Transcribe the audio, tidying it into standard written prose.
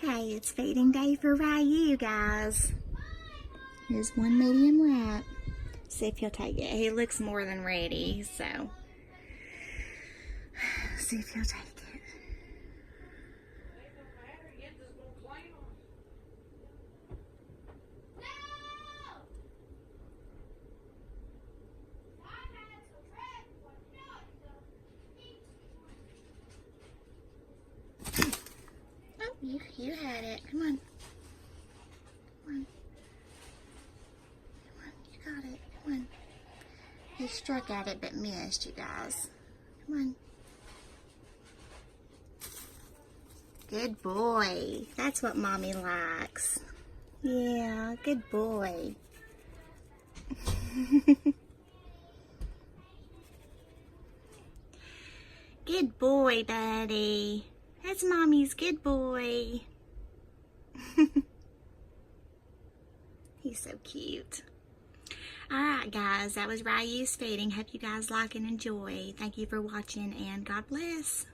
Okay, it's feeding day for Ryuu, guys. Here's one medium wrap. See if he'll take it. He looks more than ready, so see if he'll take it. Oh, you had it. Come on. Come on. Come on, you got it. Come on. He struck at it but missed, you guys. Come on. Good boy. That's what Mommy likes. Yeah, good boy. Good boy, buddy. That's Mommy's good boy. He's so cute. Alright guys, that was Ryuu's feeding. Hope you guys like and enjoy. Thank you for watching and God bless.